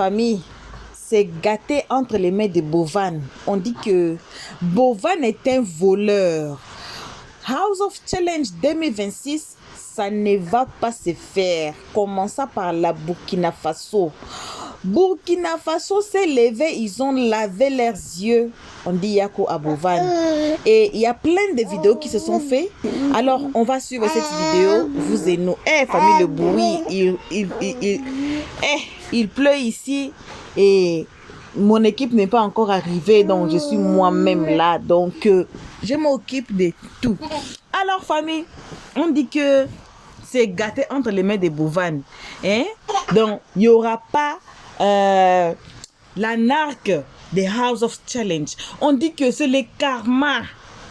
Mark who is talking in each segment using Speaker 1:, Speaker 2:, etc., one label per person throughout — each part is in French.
Speaker 1: famille, c'est gâté entre les mains de Bovan. On dit que Bovan est un voleur. House of Challenge 2026, ça ne va pas se faire. Commençons par la Burkina Faso. Burkina Faso s'est levé, ils ont lavé leurs yeux. On dit Yako à Bovan. Et il y a plein de vidéos qui se sont faites. Alors, on va suivre cette vidéo. Vous et nous. Famille, le bruit. Il pleut ici. Et mon équipe n'est pas encore arrivée. Donc, je suis moi-même là. Donc, je m'occupe de tout. Alors, famille, on dit que c'est gâté entre les mains de Bovan. Donc, il n'y aura pas la narque des House of Challenge. On dit que c'est le karma.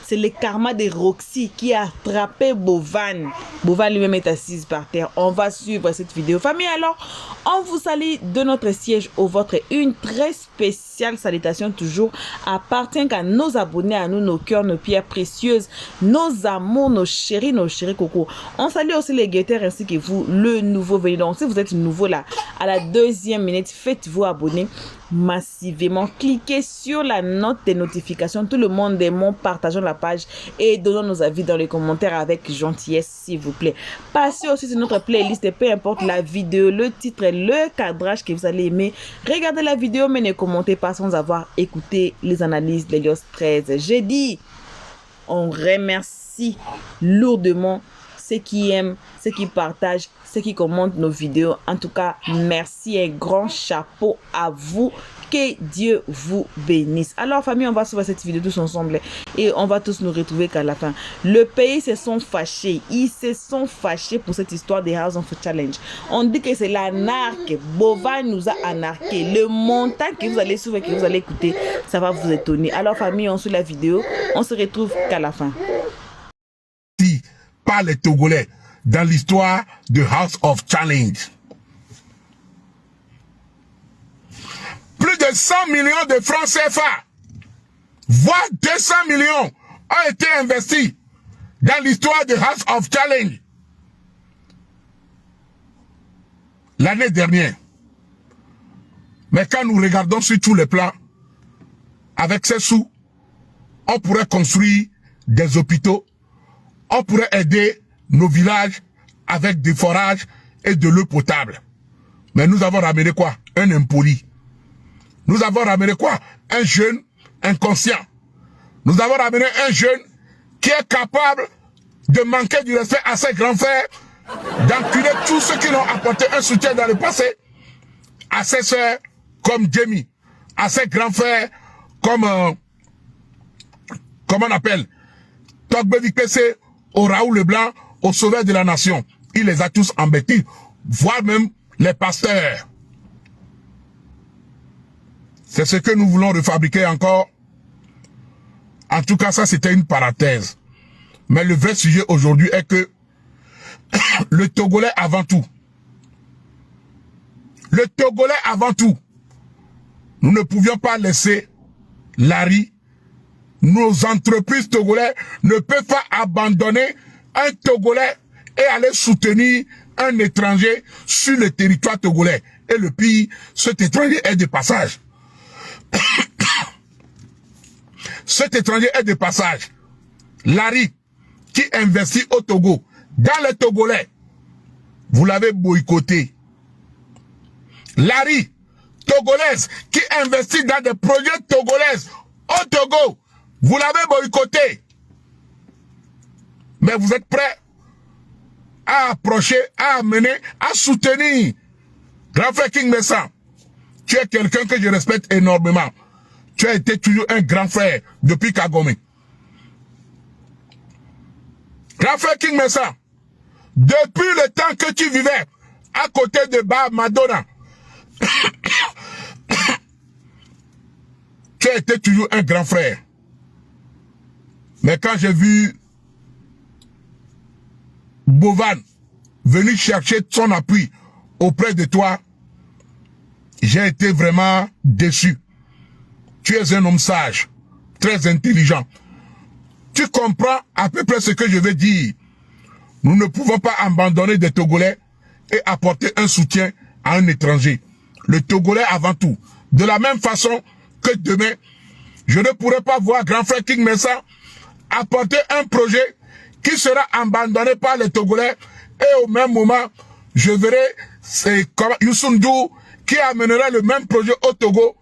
Speaker 1: C'est le karma de Roxy qui a attrapé Bovan. Bovan lui-même est assise par terre. On va suivre cette vidéo. Famille, alors, on vous salue de notre siège au vôtre. Une très spéciale salutation toujours appartient à nos abonnés, à nous, nos cœurs, nos pierres précieuses, nos amours, nos chéris cocos. On salue aussi les guetteurs ainsi que vous, le nouveau venu. Donc, si vous êtes nouveau là, à la 2e minute, faites-vous abonner massivement. Cliquez sur la note des notifications. Tout le monde aimons, partageons la page et donnons nos avis dans les commentaires avec gentillesse, s'il vous plaît. Passez aussi sur notre playlist et peu importe la vidéo, le titre, le cadrage que vous allez aimer. Regardez la vidéo mais ne commentez pas sans avoir écouté les analyses d'Helios 13. J'ai dit, on remercie lourdement ceux qui aiment, ceux qui partagent, ceux qui commentent nos vidéos. En tout cas, merci, un grand chapeau à vous. Que Dieu vous bénisse. Alors, famille, on va suivre cette vidéo tous ensemble et on va tous nous retrouver qu'à la fin. Le pays se sont fâchés. Ils se sont fâchés pour cette histoire des House of Challenge. On dit que c'est l'anarque. Bovan nous a anarqué. Le montant que vous allez suivre et que vous allez écouter, ça va vous étonner. Alors, famille, on suit la vidéo. On se retrouve qu'à la fin.
Speaker 2: Par les Togolais dans l'histoire de House of Challenge. Plus de 100 millions de francs CFA, voire 200 millions, ont été investis dans l'histoire de House of Challenge. L'année dernière. Mais quand nous regardons sur tous les plans, avec ces sous, on pourrait construire des hôpitaux, on pourrait aider nos villages avec des forages et de l'eau potable. Mais nous avons ramené quoi? Un impoli. Nous avons ramené quoi? Un jeune inconscient. Nous avons ramené un jeune qui est capable de manquer du respect à ses grands frères, d'enculer tous ceux qui l'ont apporté un soutien dans le passé, à ses soeurs comme Jamie, à ses grands frères comme, comment on appelle, Togbevi PC, au Raoul Leblanc, au sauveur de la nation. Il les a tous embêtés, voire même les pasteurs. C'est ce que nous voulons refabriquer encore. En tout cas, ça c'était une parenthèse. Mais le vrai sujet aujourd'hui est que le Togolais avant tout. Le Togolais avant tout. Nous ne pouvions pas laisser Larry. Nos entreprises togolais ne peuvent pas abandonner un Togolais et aller soutenir un étranger sur le territoire togolais. Et le pire, cet étranger est de passage. Cet étranger est de passage. Larry, qui investit au Togo, dans les Togolais, vous l'avez boycotté. Larry, togolaise, qui investit dans des projets togolaises au Togo, vous l'avez boycotté. Mais vous êtes prêts à approcher, à amener, à soutenir Grand Frère King Messa. Tu es quelqu'un que je respecte énormément. Tu as été toujours un grand frère depuis Kagome. Grand Frère King Messa, depuis le temps que tu vivais à côté de Ba Madonna, tu as été toujours un grand frère. Mais quand j'ai vu Bovan venir chercher son appui auprès de toi, j'ai été vraiment déçu. Tu es un homme sage, très intelligent. Tu comprends à peu près ce que je veux dire. Nous ne pouvons pas abandonner des Togolais et apporter un soutien à un étranger. le Togolais avant tout. De la même façon que demain, je ne pourrai pas voir grand frère King Messa apporter un projet qui sera abandonné par les Togolais et au même moment, je verrai Youssou N'Dour qui amènera le même projet au Togo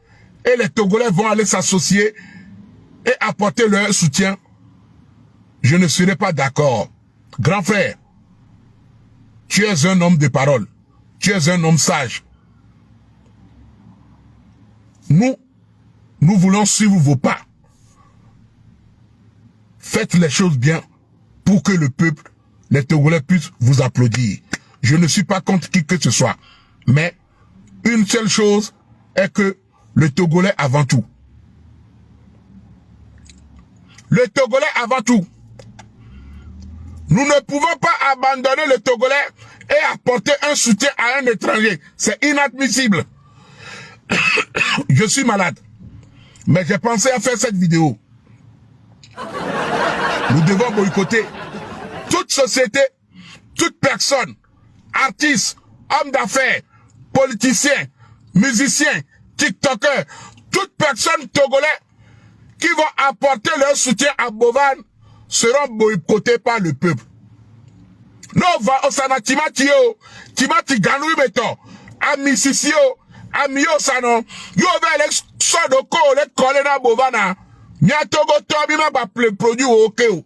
Speaker 2: et les Togolais vont aller s'associer et apporter leur soutien. Je ne serai pas d'accord. Grand frère, tu es un homme de parole. Tu es un homme sage. Nous voulons suivre vos pas. Faites les choses bien pour que le peuple, les Togolais puissent vous applaudir. Je ne suis pas contre qui que ce soit. Mais une seule chose est que le Togolais avant tout. Le Togolais avant tout. Nous ne pouvons pas abandonner le Togolais et apporter un soutien à un étranger. C'est inadmissible. Je suis malade. Mais j'ai pensé à faire cette vidéo. Nous devons boycotter toute société, toute personne, artiste, homme d'affaires, politicien, musicien, TikToker, toute personne togolais qui vont apporter leur soutien à Bovan seront boycottés par le peuple. Non, va osana timatio, timati ganui beto, amisisio, amio sano, yo vele sodoko le kolena Bovana, nyatogo tobi ma ba produit okeo.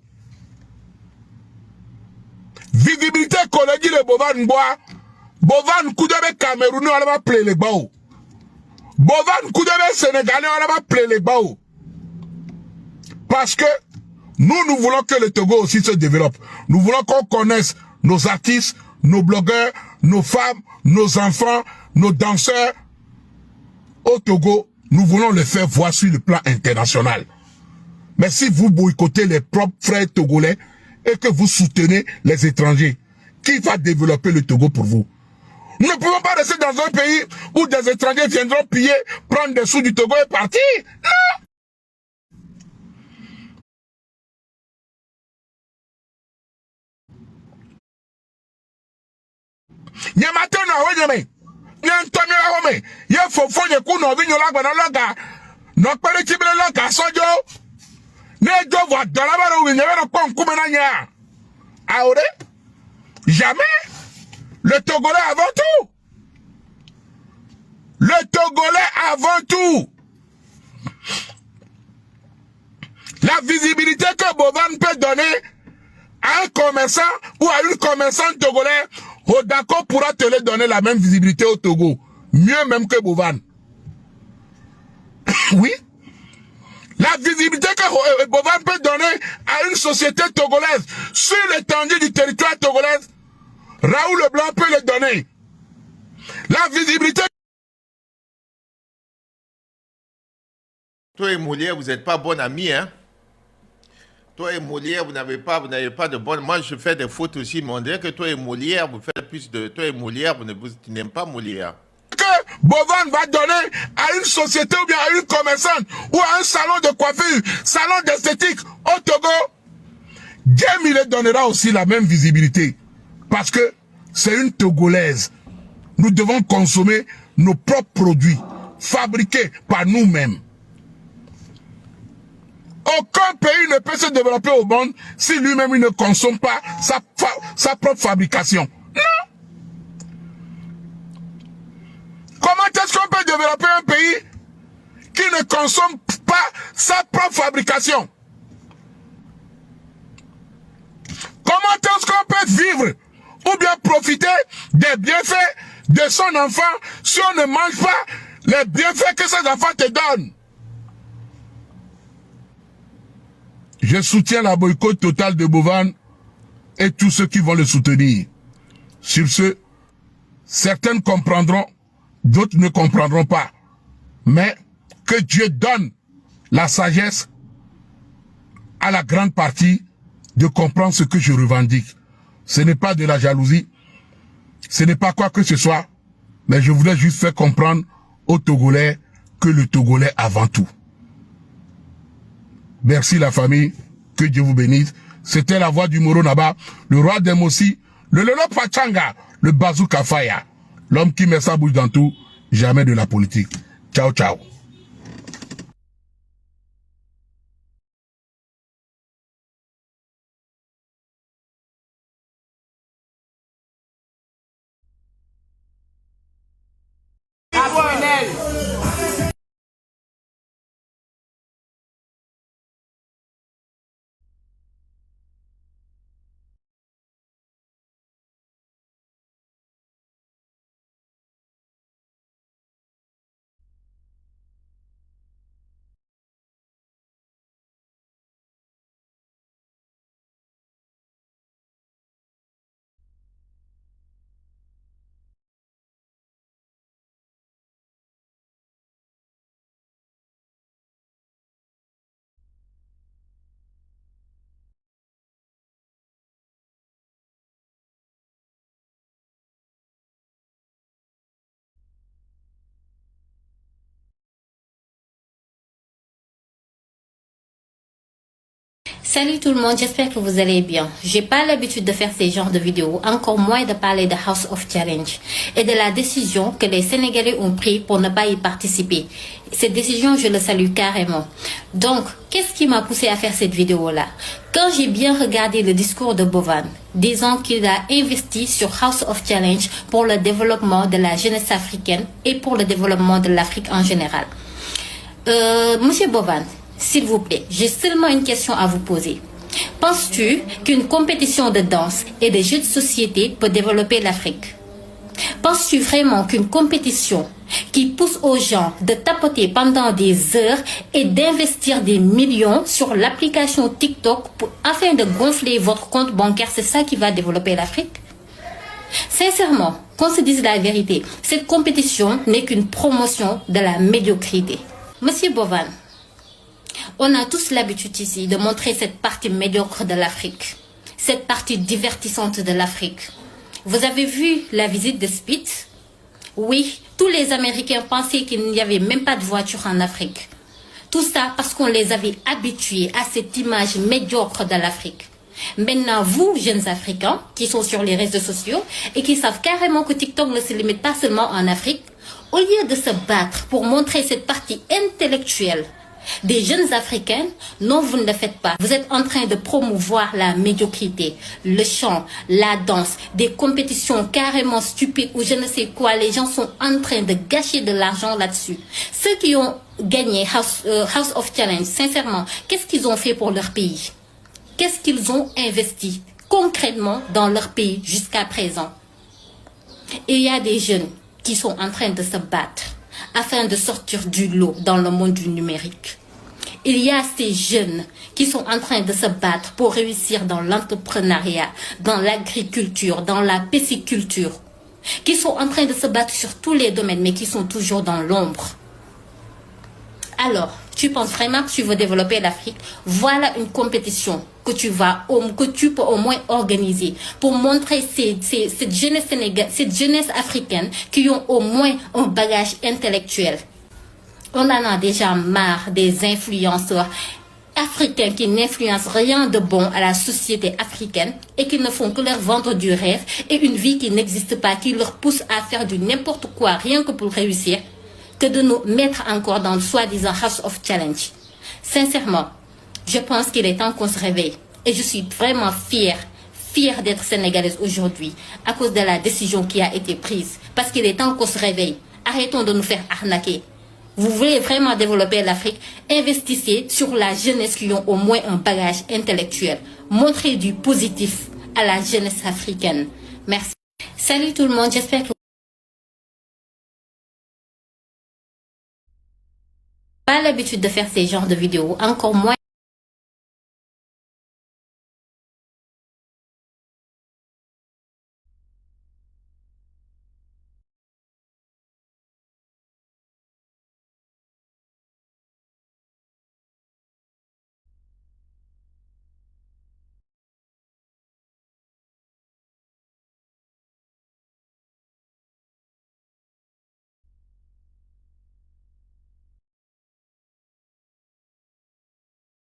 Speaker 2: Visibilité collègue le Bovan bois, Bovan koudebe Cameroun on va play les bao. Bovan koudebe Sénégalais on va play les bao. Parce que nous voulons que le Togo aussi se développe. Nous voulons qu'on connaisse nos artistes, nos blogueurs, nos femmes, nos enfants, nos danseurs. Au Togo, nous voulons les faire voir sur le plan international. Mais si vous boycottez les propres frères togolais et que vous soutenez les étrangers, qui va développer le Togo pour vous? Nous ne pouvons pas rester dans un pays où des étrangers viendront piller, prendre des sous du Togo et partir. Non! Nyamatona wanyame, nyantomi wame, ye fofo ye kuno vinyo lagba na loga, nokpere chibele loga sojo, ne jo voit dans la barre où il n'y avait pas un coup menanya. Aure? Jamais. Le Togolais avant tout. Le Togolais avant tout. La visibilité que Bovan peut donner à un commerçant ou à une commerçante togolais, Odako pourra te le donner la même visibilité au Togo. Mieux même que Bovan. Oui. La visibilité que Bovan peut donner à une société togolaise sur l'étendue du territoire togolais, Raoul Leblanc peut le donner. La visibilité...
Speaker 3: Toi et Molière, vous n'êtes pas bon amis, hein? Toi et Molière, vous n'avez pas de bonne... Moi, je fais des fautes aussi, mais on dirait que toi et Molière, vous faites plus de... Toi et Molière, vous n'aimez pas Molière.
Speaker 2: Que Bovan va donner à une société ou bien à une commerçante ou à un salon de coiffure, salon d'esthétique au Togo, Game, il donnera aussi la même visibilité. Parce que c'est une Togolaise. Nous devons consommer nos propres produits, fabriqués par nous-mêmes. Aucun pays ne peut se développer au monde si lui-même il ne consomme pas sa propre fabrication. Non. Comment est-ce qu'on peut développer un pays qui ne consomme pas sa propre fabrication? Comment est-ce qu'on peut vivre ou bien profiter des bienfaits de son enfant si on ne mange pas les bienfaits que ses enfants te donnent? Je soutiens la boycott totale de Bovan et tous ceux qui vont le soutenir. Sur ce, certaines comprendront, d'autres ne comprendront pas. Mais que Dieu donne la sagesse à la grande partie de comprendre ce que je revendique. Ce n'est pas de la jalousie, ce n'est pas quoi que ce soit, mais je voulais juste faire comprendre aux Togolais que le Togolais avant tout. Merci la famille, que Dieu vous bénisse. C'était la voix du Moro Naba, le roi des Mossi, le Lolo Pachanga, le Bazooka Faya, l'homme qui met sa bouche dans tout jamais de la politique. Ciao, ciao.
Speaker 4: Salut tout le monde, j'espère que vous allez bien. J'ai pas l'habitude de faire ces genres de vidéos, encore moins de parler de House of Challenge et de la décision que les Sénégalais ont prise pour ne pas y participer. Cette décision, je le salue carrément. Donc, qu'est-ce qui m'a poussé à faire cette vidéo-là? Quand j'ai bien regardé le discours de Bovan, disant qu'il a investi sur House of Challenge pour le développement de la jeunesse africaine et pour le développement de l'Afrique en général. Monsieur Bovan, s'il vous plaît, j'ai seulement une question à vous poser. Penses-tu qu'une compétition de danse et de jeux de société peut développer l'Afrique? Penses-tu vraiment qu'une compétition qui pousse aux gens de tapoter pendant des heures et d'investir des millions sur l'application TikTok afin de gonfler votre compte bancaire, c'est ça qui va développer l'Afrique? Sincèrement, qu'on se dise la vérité, cette compétition n'est qu'une promotion de la médiocrité. Monsieur Bovan, on a tous l'habitude ici de montrer cette partie médiocre de l'Afrique, cette partie divertissante de l'Afrique. Vous avez vu la visite de Spitz? Oui, tous les Américains pensaient qu'il n'y avait même pas de voiture en Afrique. Tout ça parce qu'on les avait habitués à cette image médiocre de l'Afrique. Maintenant, vous, jeunes Africains, qui sont sur les réseaux sociaux et qui savent carrément que TikTok ne se limite pas seulement en Afrique, au lieu de se battre pour montrer cette partie intellectuelle des jeunes Africains, non, vous ne le faites pas. Vous êtes en train de promouvoir la médiocrité, le chant, la danse, des compétitions carrément stupides ou je ne sais quoi. Les gens sont en train de gâcher de l'argent là-dessus. Ceux qui ont gagné House of Challenge, sincèrement, qu'est-ce qu'ils ont fait pour leur pays? Qu'est-ce qu'ils ont investi concrètement dans leur pays jusqu'à présent? Et il y a des jeunes qui sont en train de se battre afin de sortir du lot dans le monde du numérique. Il y a ces jeunes qui sont en train de se battre pour réussir dans l'entrepreneuriat, dans l'agriculture, dans la pisciculture, qui sont en train de se battre sur tous les domaines, mais qui sont toujours dans l'ombre. Alors, tu penses vraiment que tu veux développer l'Afrique? Voilà une compétition que tu peux au moins organiser pour montrer cette jeunesse africaine qui ont au moins un bagage intellectuel. On en a déjà marre des influenceurs africains qui n'influencent rien de bon à la société africaine et qui ne font que leur vendre du rêve et une vie qui n'existe pas, qui leur pousse à faire du n'importe quoi rien que pour réussir, que de nous mettre encore dans le soi-disant House of Challenge. Sincèrement, je pense qu'il est temps qu'on se réveille. Et je suis vraiment fière d'être sénégalaise aujourd'hui à cause de la décision qui a été prise. Parce qu'il est temps qu'on se réveille. Arrêtons de nous faire arnaquer. Vous voulez vraiment développer l'Afrique? Investissez sur la jeunesse qui ont au moins un bagage intellectuel. Montrez du positif à la jeunesse africaine. Merci. Salut tout le monde, j'espère que pas l'habitude de faire ces genres de vidéos, encore moins.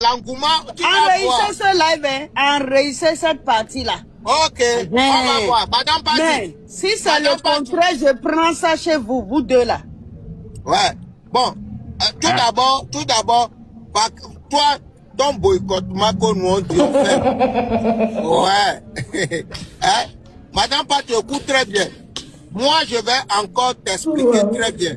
Speaker 5: L'engouement, tu vas voir.
Speaker 1: Enregistrez ce live, hein. Enregistrez cette partie-là.
Speaker 5: Ok, on va voir. Madame Badi.
Speaker 1: Mais si c'est le contraire, je prends ça chez vous, vous deux là.
Speaker 5: Ouais. Bon, tout d'abord, toi, ton boycottement que nous on dit, on fait. Ouais. Hein? Madame Pat, tu écoutes très bien. Moi, je vais encore t'expliquer très bien.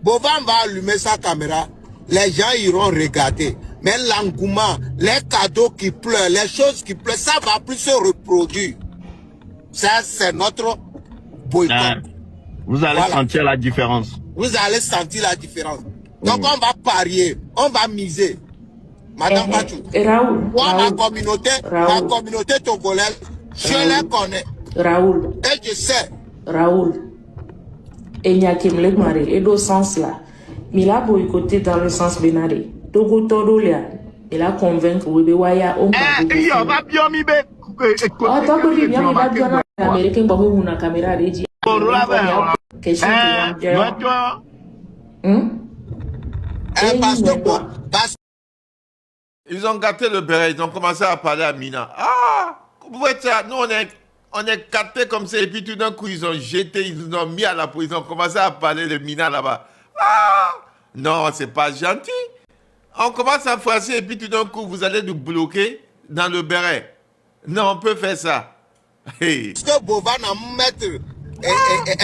Speaker 5: Bovan va allumer sa caméra. Les gens iront regarder. Mais l'engouement, les cadeaux qui pleurent, les choses qui pleurent, ça va plus se reproduire. Ça, c'est notre boycott.
Speaker 6: Vous allez sentir la différence.
Speaker 5: Vous allez sentir la différence. Donc, on va parier, on va miser. Madame Pachou, moi, ma communauté togolaise, je les connais.
Speaker 7: Raoul.
Speaker 5: Et je sais.
Speaker 7: Raoul. Et il y a qui me l'a marre. Et dans ce sens-là, il a boycotté dans le sens bénaré. Togo Todolia, il a convaincu Webewaya.
Speaker 6: Il va bien m'y mettre.
Speaker 7: Ah, t'as pas dit bien, il va bien. L'Américain, bah, vous, une caméra, il dit.
Speaker 3: Ils ont gâté le béret, ils ont commencé à parler à Mina. Ah, vous voyez ça, nous on est gâtés comme ça, et puis tout d'un coup ils ont jeté, ils nous ont mis à la police, ils ont commencé à parler de Mina là-bas. Ah, non, c'est pas gentil. On commence à froisser et puis tout d'un coup vous allez nous bloquer dans le béret. Non, on peut faire ça. Hey.
Speaker 5: Est-ce que Bovan a mettre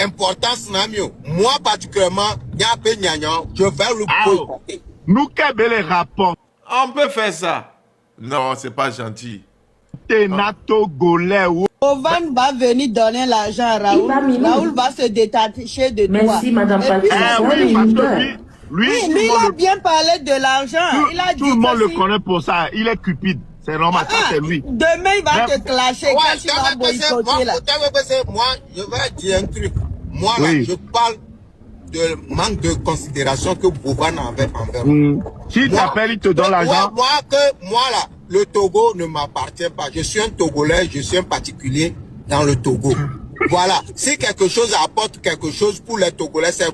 Speaker 5: importance dans mieux? Moi particulièrement, je vais le boycotter.
Speaker 6: Nous qu'avons les rapports.
Speaker 3: On peut faire ça. Non, c'est pas gentil.
Speaker 1: Bovan va venir donner l'argent à Raoul. Raoul va se détacher de toi.
Speaker 7: Merci, Madame
Speaker 6: Oui, parce que lui,
Speaker 1: il a bien parlé de l'argent.
Speaker 6: Tout le monde le connaît pour ça. Il est cupide. C'est normal, ça c'est lui.
Speaker 1: Demain, il va te clasher quand tu vas boycotter là.
Speaker 5: Moi, je vais dire un truc. Moi, là, je parle de manque de considération que Bovan avait envers moi.
Speaker 6: S'il t'appelle, il te donne l'argent.
Speaker 5: Moi, là, le Togo ne m'appartient pas. Je suis un Togolais, je suis un particulier dans le Togo. Voilà. Si quelque chose apporte quelque chose pour les Togolais, c'est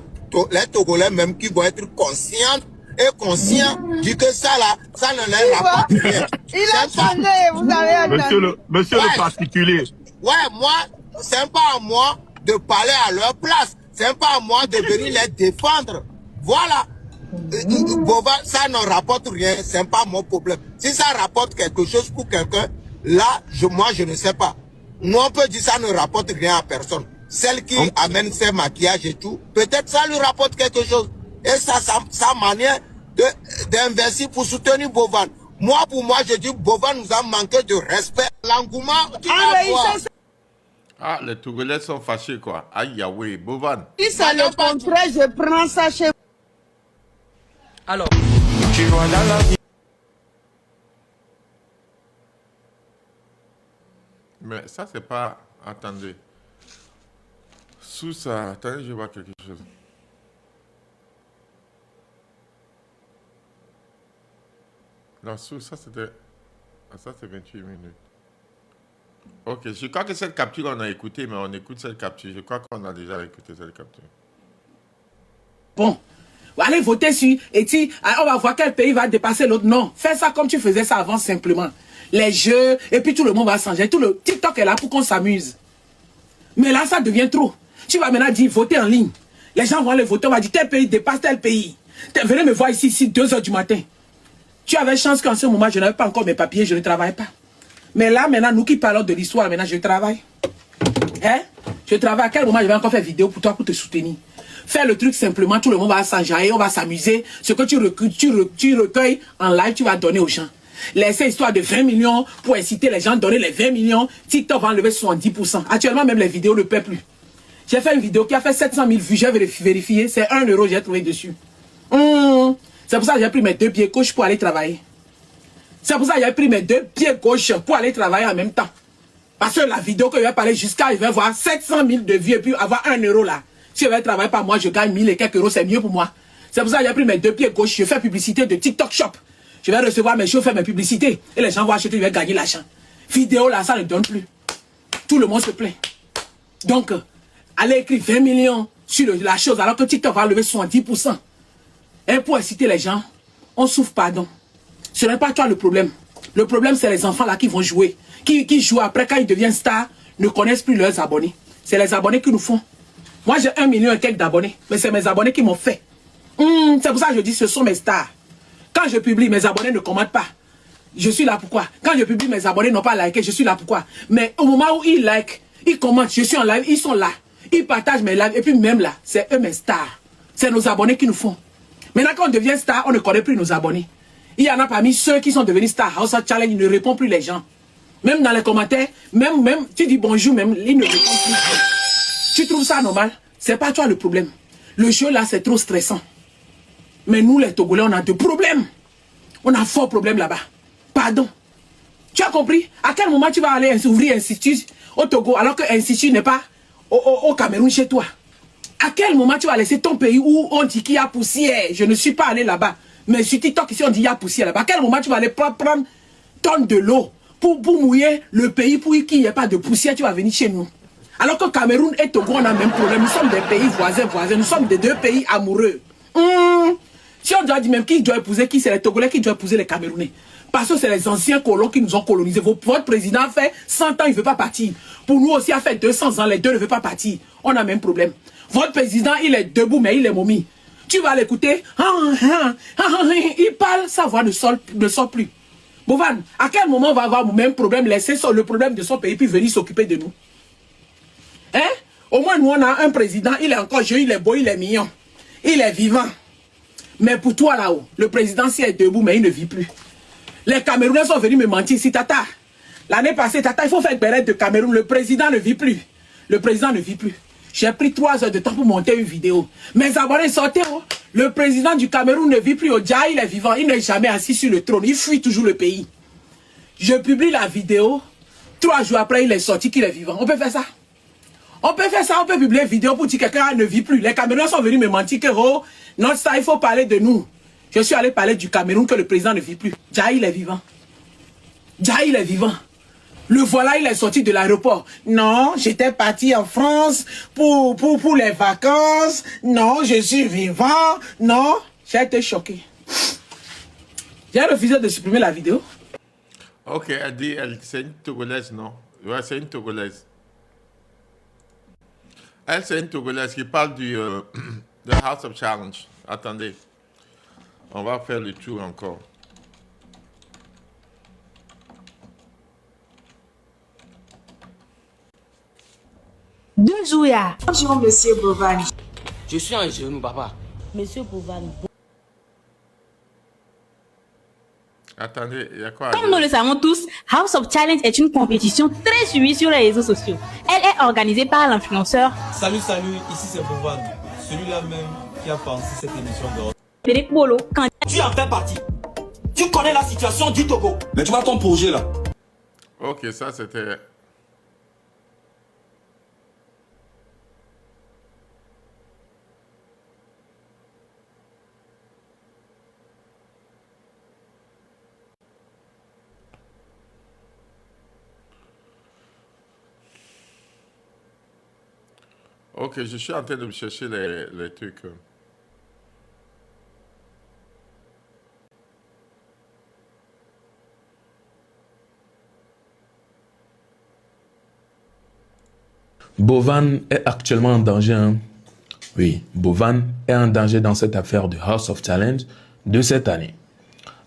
Speaker 5: les Togolais même qui vont être conscients et conscients du que ça là, ça ne les rapporte rien.
Speaker 1: Il a changé, vous avez entendu.
Speaker 6: Monsieur le particulier.
Speaker 5: Ouais, moi, c'est pas à moi de parler à leur place. C'est pas à moi de venir les défendre. Voilà. Bovan, ça ne rapporte rien, c'est pas mon problème. Si ça rapporte quelque chose pour quelqu'un, là, moi, je ne sais pas. Nous, on peut dire ça ne rapporte rien à personne. Celle qui amène ses maquillages et tout, peut-être ça lui rapporte quelque chose. Et ça, sa manière d'investir pour soutenir Bovan. Moi, pour moi, je dis Bovan nous a manqué de respect. L'engouement,
Speaker 3: Ah, les Togolais sont fâchés, quoi. Aïe, Yahweh, Bovan.
Speaker 1: Si c'est le contraire, je prends ça chez vous.
Speaker 8: Alors,
Speaker 3: mais ça, c'est pas... Attendez. Sous ça... Attendez, je vois quelque chose. Non, sous ça, c'était... Ça, c'est 28 minutes. Ok, je crois que cette capture, on a écouté, mais on écoute cette capture. Je crois qu'on a déjà écouté cette capture.
Speaker 8: bon, allez voter sur, et on va voir quel pays va dépasser l'autre. Non, fais ça comme tu faisais ça avant simplement. Les jeux, et puis tout le monde va changer. Tout le TikTok est là pour qu'on s'amuse. Mais là, ça devient trop. Tu vas maintenant dire voter en ligne. Les gens vont aller voter, on va dire tel pays dépasse tel pays. Venez me voir ici, 2 h du matin. Tu avais chance qu'en ce moment, je n'avais pas encore mes papiers, je ne travaille pas. Mais là, maintenant, nous qui parlons de l'histoire, maintenant, je travaille. Hein? Je travaille. À quel moment je vais encore faire vidéo pour toi, pour te soutenir? Faire le truc simplement, tout le monde va s'enjailler, on va s'amuser. Ce que tu recueilles en live, tu vas donner aux gens. Laisser histoire de 20 millions pour inciter les gens à donner les 20 millions. TikTok va enlever 70%. Actuellement, même les vidéos ne paient plus. J'ai fait une vidéo qui a fait 700 000 vues. J'ai vérifié. C'est 1 euro j'ai trouvé dessus. C'est pour ça que j'ai pris mes 2 pieds gauche pour aller travailler. C'est pour ça que j'ai pris mes 2 pieds gauche pour aller travailler en même temps. Parce que la vidéo que je vais parler jusqu'à, je vais voir 700 000 de vues et puis avoir 1 euro là. Si je vais travailler par moi, je gagne 1000 et quelques euros, c'est mieux pour moi. C'est pour ça que j'ai pris mes 2 pieds gauche. Je fais publicité de TikTok Shop. Je vais recevoir mes choses, faire mes publicités. Et les gens vont acheter, je vais gagner l'argent. Vidéo là, ça ne donne plus. Tout le monde se plaint. Donc, allez écrire 20 millions sur la chose alors que TikTok va lever 70%. Et pour inciter les gens, on souffre pardon. Ce n'est pas toi le problème. Le problème, c'est les enfants là qui vont jouer. Qui jouent après, quand ils deviennent stars, ne connaissent plus leurs abonnés. C'est les abonnés qui nous font. Moi, j'ai 1 million et quelques d'abonnés. Mais c'est mes abonnés qui m'ont fait. C'est pour ça que je dis ce sont mes stars. Quand je publie, mes abonnés ne commentent pas. Je suis là pourquoi? Quand je publie, mes abonnés n'ont pas liké, je suis là pourquoi? Mais au moment où ils like, ils commentent, je suis en live, ils sont là. Ils partagent mes lives et puis même là, c'est eux mes stars. C'est nos abonnés qui nous font. Maintenant quand on devient star, on ne connaît plus nos abonnés. Il y en a parmi ceux qui sont devenus stars. House of Challenge, ils ne répondent plus les gens. Même dans les commentaires, même, tu dis bonjour, même, ils ne répondent plus. Tu trouves ça normal? C'est pas toi le problème. Le jeu là, c'est trop stressant. Mais nous, les Togolais, on a des problèmes. On a fort problème là-bas. Pardon. Tu as compris? À quel moment tu vas aller ouvrir un institut au Togo alors que l'institut n'est pas au Cameroun chez toi? À quel moment tu vas laisser ton pays où on dit qu'il y a poussière? Je ne suis pas allé là-bas. Mais sur TikTok, ici, on dit qu'il y a poussière là-bas. À quel moment tu vas aller prendre tonne de l'eau pour mouiller le pays pour qu'il n'y ait pas de poussière? Tu vas venir chez nous. Alors que Cameroun et Togo, on a le même problème. Nous sommes des pays voisins. Nous sommes des deux pays amoureux. Si on doit dire même qui doit épouser qui, c'est les Togolais qui doivent épouser les Camerounais. Parce que c'est les anciens colons qui nous ont colonisés. Votre président a fait 100 ans, il ne veut pas partir. Pour nous aussi, il a fait 200 ans, les deux ne veulent pas partir. On a le même problème. Votre président, il est debout, mais il est momie. Tu vas l'écouter. Il parle, sa voix ne sort plus. Bovan, à quel moment on va avoir le même problème, laisser le problème de son pays, puis venir s'occuper de nous? Hein? Au moins, nous, on a un président, il est encore jeune, il est beau, il est mignon. Il est vivant. Mais pour toi là-haut, le président s'y est debout, mais il ne vit plus. Les Camerounais sont venus me mentir ici, Tata. L'année passée, Tata, il faut faire une de Cameroun. Le président ne vit plus. Le président ne vit plus. J'ai pris 3 heures de temps pour monter une vidéo. Mes abonnés sortaient. Oh. Le président du Cameroun ne vit plus. Au Dja, il est vivant. Il n'est jamais assis sur le trône. Il fuit toujours le pays. Je publie la vidéo. 3 jours après, il est sorti qu'il est vivant. On peut faire ça? On peut faire ça, on peut publier une vidéo pour dire que quelqu'un ne vit plus. Les Camerounais sont venus me mentir que, oh, non, ça, il faut parler de nous. Je suis allé parler du Cameroun que le président ne vit plus. Dja, il est vivant. Dja, il est vivant. Le voilà, il est sorti de l'aéroport. Non, j'étais parti en France pour les vacances. Non, je suis vivant. Non, j'ai été choqué. J'ai refusé de supprimer la vidéo.
Speaker 3: Ok, elle dit, c'est une Togolaise, non? Ouais, c'est une Togolaise. Elle, c'est une Togolaise qui parle du de House of Challenge. Attendez. On va faire le tour encore.
Speaker 9: Bonjour, ya. Bonjour, monsieur Bovan.
Speaker 10: Je suis un genou, papa.
Speaker 9: Monsieur Bovan.
Speaker 3: Attendez, il y a quoi?
Speaker 9: Comme nous le savons tous, House of Challenge est une compétition très suivie sur les réseaux sociaux. Elle est organisée par l'influenceur.
Speaker 11: Salut, ici c'est Bovan. Celui-là même qui a pensé cette émission de...
Speaker 9: Frédéric Bolo.
Speaker 10: Tu en fais partie. Tu connais la situation du Togo.
Speaker 11: Mais tu vois ton projet là.
Speaker 3: Ok, ça c'était... Ok, je suis en train de chercher les trucs.
Speaker 12: Bovan est actuellement en danger. Hein? Oui, Bovan est en danger dans cette affaire de House of Challenge de cette année.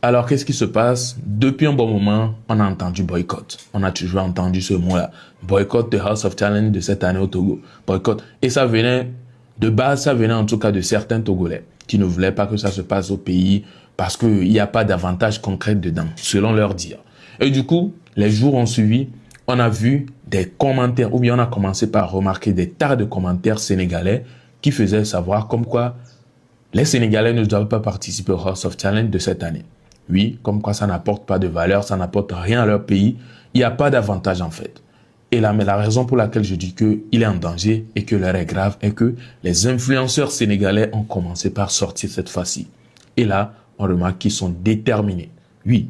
Speaker 12: Alors, qu'est-ce qui se passe? Depuis un bon moment, on a entendu boycott. On a toujours entendu ce mot-là. Boycott de House of Challenge de cette année au Togo. Boycott. Et ça venait, de base, ça venait en tout cas de certains Togolais qui ne voulaient pas que ça se passe au pays parce qu'il n'y a pas d'avantage concret dedans, selon leur dire. Et du coup, les jours ont suivi, on a vu des commentaires, ou bien on a commencé par remarquer des tas de commentaires sénégalais qui faisaient savoir comme quoi les Sénégalais ne doivent pas participer au House of Challenge de cette année. Oui, comme quoi ça n'apporte pas de valeur, ça n'apporte rien à leur pays. Il n'y a pas d'avantage en fait. Et là, mais la raison pour laquelle je dis qu'il est en danger et que l'heure est grave est que les influenceurs sénégalais ont commencé par sortir cette fois-ci. Et là, on remarque qu'ils sont déterminés. Oui,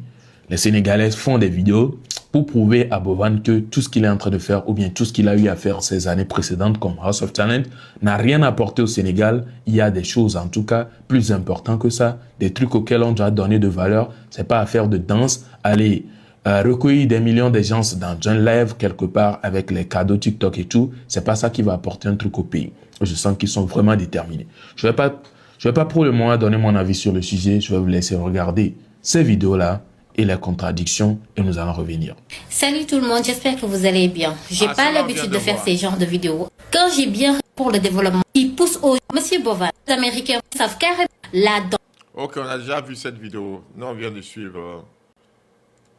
Speaker 12: les Sénégalais font des vidéos pour prouver à Bovan que tout ce qu'il est en train de faire ou bien tout ce qu'il a eu à faire ces années précédentes comme House of Challenge n'a rien apporté au Sénégal. Il y a des choses en tout cas plus importantes que ça, des trucs auxquels on doit donner de valeur. C'est pas à faire de danse, aller recueillir des millions de gens dans un live quelque part avec les cadeaux TikTok et tout. C'est pas ça qui va apporter un truc au pays. Je sens qu'ils sont vraiment déterminés. Je vais pas Je ne vais pas pour le moment donner mon avis sur le sujet. Je vais vous laisser regarder ces vidéos-là et les contradictions et nous allons revenir.
Speaker 4: Salut tout le monde, j'espère que vous allez bien. J'ai pas l'habitude de faire ces genres de vidéos. Quand j'ai bien pour le développement, il pousse au Monsieur Bovan. Les Américains savent carrément là-dedans.
Speaker 3: Ok, on a déjà vu cette vidéo. Non, on vient de suivre.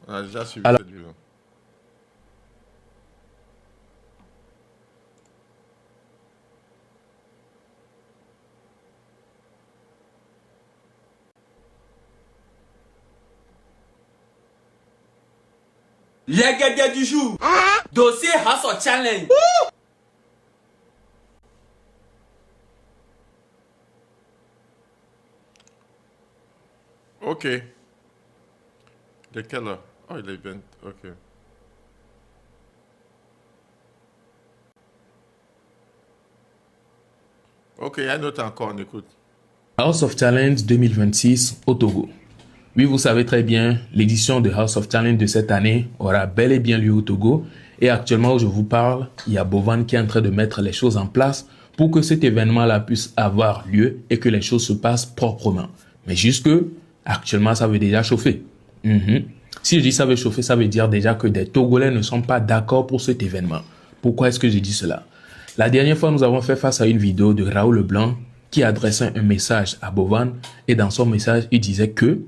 Speaker 3: On a déjà suivi
Speaker 12: Alors,
Speaker 3: cette vidéo.
Speaker 10: Les guerriers du jour. Dossier House of Challenge.
Speaker 3: Ok. De quelle heure? Oh, il est 20. Ok. Ok, il y a un autre encore, on écoute.
Speaker 12: House of Challenge 2026 au Togo. Oui, vous savez très bien, l'édition de House of Challenge de cette année aura bel et bien lieu au Togo. Et actuellement où je vous parle, il y a Bovan qui est en train de mettre les choses en place pour que cet événement-là puisse avoir lieu et que les choses se passent proprement. Mais jusque, actuellement, ça veut déjà chauffer. Si je dis ça veut chauffer, ça veut dire déjà que des Togolais ne sont pas d'accord pour cet événement. Pourquoi est-ce que je dis cela? La dernière fois, nous avons fait face à une vidéo de Raoul Leblanc qui adressait un message à Bovan et dans son message, il disait que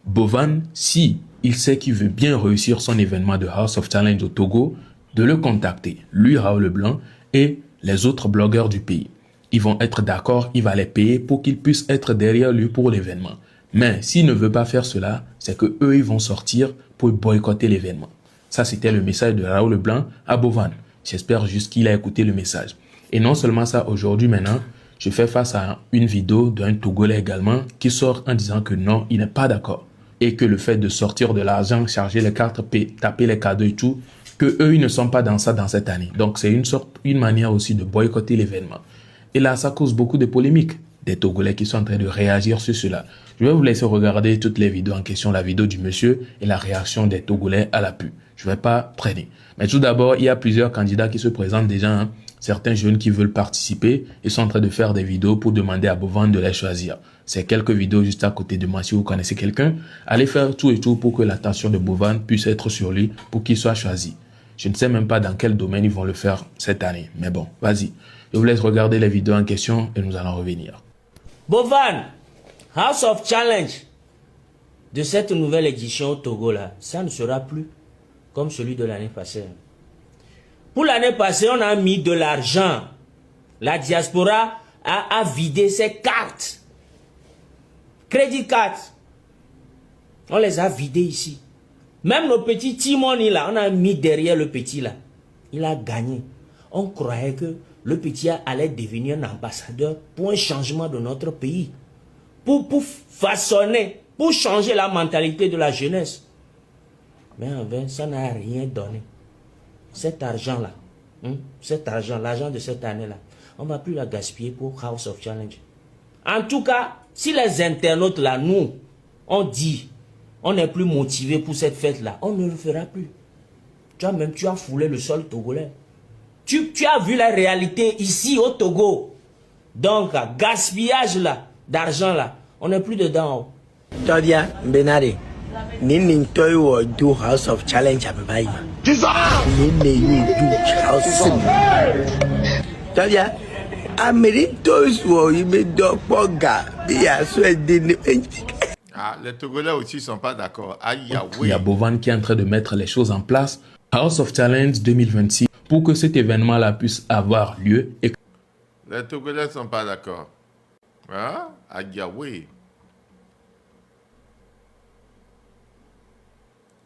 Speaker 12: Bovan, si il sait qu'il veut bien réussir son événement de House of Challenge au Togo, de le contacter, lui Raoul Leblanc et les autres blogueurs du pays. Ils vont être d'accord, il va les payer pour qu'ils puissent être derrière lui pour l'événement. Mais s'il ne veut pas faire cela, c'est que eux ils vont sortir pour boycotter l'événement. Ça, c'était le message de Raoul Leblanc à Bovan. J'espère juste qu'il a écouté le message. Et non seulement ça, aujourd'hui maintenant, je fais face à une vidéo d'un Togolais également qui sort en disant que non, il n'est pas d'accord. Et que le fait de sortir de l'argent, charger les cartes, taper les cadeaux et tout, que eux, ils ne sont pas dans ça dans cette année. Donc, c'est une manière aussi de boycotter l'événement. Et là, ça cause beaucoup de polémiques. Des Togolais qui sont en train de réagir sur cela. Je vais vous laisser regarder toutes les vidéos en question, la vidéo du monsieur et la réaction des Togolais à la pub. Je ne vais pas traîner. Mais tout d'abord, il y a plusieurs candidats qui se présentent déjà. Certains jeunes qui veulent participer et sont en train de faire des vidéos pour demander à Bovan de les choisir. C'est quelques vidéos juste à côté de moi. Si vous connaissez quelqu'un, allez faire tout et tout pour que l'attention de Bovan puisse être sur lui pour qu'il soit choisi. Je ne sais même pas dans quel domaine ils vont le faire cette année. Mais bon, vas-y. Je vous laisse regarder les vidéos en question et nous allons revenir.
Speaker 13: Bovan, House of Challenge de cette nouvelle édition au Togo là, ça ne sera plus comme celui de l'année passée. Pour l'année passée, on a mis de l'argent. La diaspora a vidé ses cartes. Crédit cartes. On les a vidées ici. Même nos petits Timoni là, on a mis derrière le petit là. Il a gagné. On croyait que le petit allait devenir un ambassadeur pour un changement de notre pays. Pour façonner, pour changer la mentalité de la jeunesse. Mais en vain, ça n'a rien donné. Cet argent-là, cet argent, l'argent de cette année-là, on ne va plus la gaspiller pour House of Challenge. En tout cas, si les internautes là, nous, on dit, on n'est plus motivé pour cette fête-là, on ne le fera plus. Toi-même, tu as foulé le sol togolais. Tu as vu la réalité ici au Togo. Donc, gaspillage là, d'argent là, on n'est plus dedans.
Speaker 14: Todia Benari. Nini toy wo do House of Challenge ababai. Nini you do House. Todia Ameritos wo ibe do poga bi aso edini.
Speaker 3: Ah, les Togolais aussi ne sont pas d'accord. Aïe,
Speaker 12: Il y a Bovan qui est en train de mettre les choses en place. House of Challenge 2026 pour que cet événement-là puisse avoir lieu. Et...
Speaker 3: Les Togolais ne sont pas d'accord. Hein? Aïe, oui.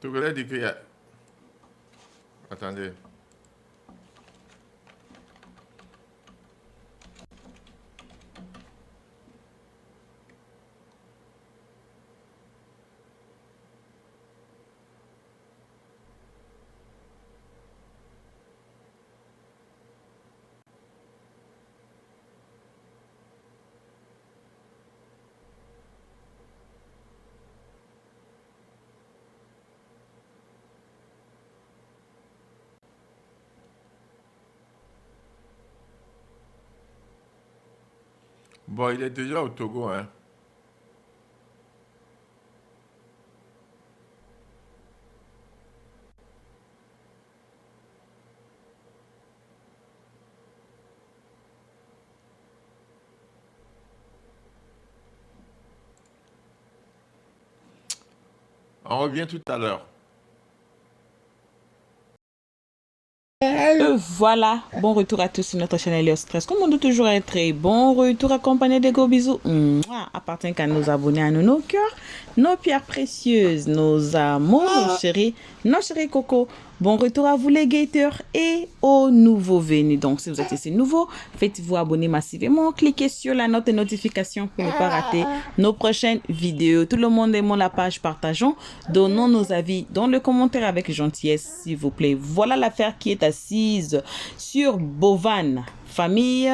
Speaker 3: Togolais dit qu'il y a... Attendez. Bon, il est déjà au Togo, hein. On revient tout à l'heure.
Speaker 1: Voilà, bon retour à tous sur notre chaîne Elios Stress. Comme on doit toujours être très bon retour accompagné de gros bisous. Appartient qu'à nos abonnés, à nous, nos cœurs, nos pierres précieuses, nos amours, nos chéris coco. Bon retour à vous les gators et aux nouveaux venus. Donc si vous êtes ici nouveau, faites-vous abonner massivement, cliquez sur la note de notification pour ne pas rater nos prochaines vidéos. Tout le monde aimons la page, partageons, donnons nos avis dans le commentaire avec gentillesse s'il vous plaît. Voilà l'affaire qui est assise sur Bovan, famille.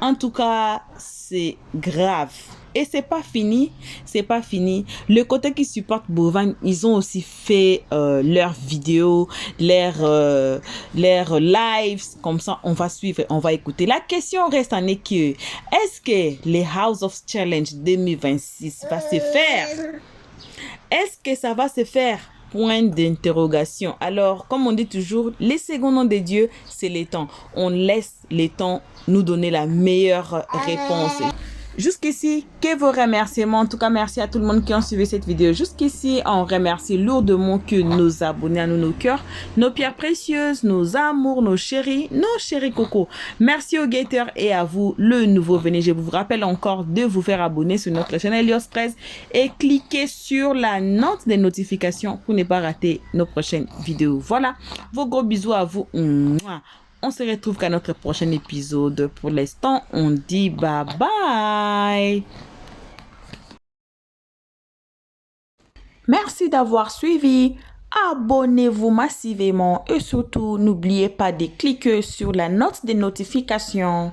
Speaker 1: En tout cas, c'est grave. Et c'est pas fini, c'est pas fini. Le côté qui supporte Bovan, ils ont aussi fait leurs vidéos, leurs lives. Comme ça, on va suivre, on va écouter. La question reste en équilibre. Est-ce que les House of Challenge 2026 va se faire? Est-ce que ça va se faire? Point d'interrogation. Alors, comme on dit toujours, les seconds noms de Dieu, c'est les temps. On laisse les temps nous donner la meilleure réponse. Jusqu'ici, que vos remerciements. En tout cas, merci à tout le monde qui a suivi cette vidéo. Jusqu'ici, on remercie lourdement que nos abonnés à nous, nos cœurs, nos pierres précieuses, nos amours, nos chéris coco. Merci aux gators et à vous, le nouveau venu. Je vous rappelle encore de vous faire abonner sur notre chaîne Elios 13 et cliquez sur la note des notifications pour ne pas rater nos prochaines vidéos. Voilà, vos gros bisous à vous. On se retrouve qu'à notre prochain épisode. Pour l'instant, on dit bye bye. Merci d'avoir suivi. Abonnez-vous massivement et surtout, n'oubliez pas de cliquer sur la note des notifications.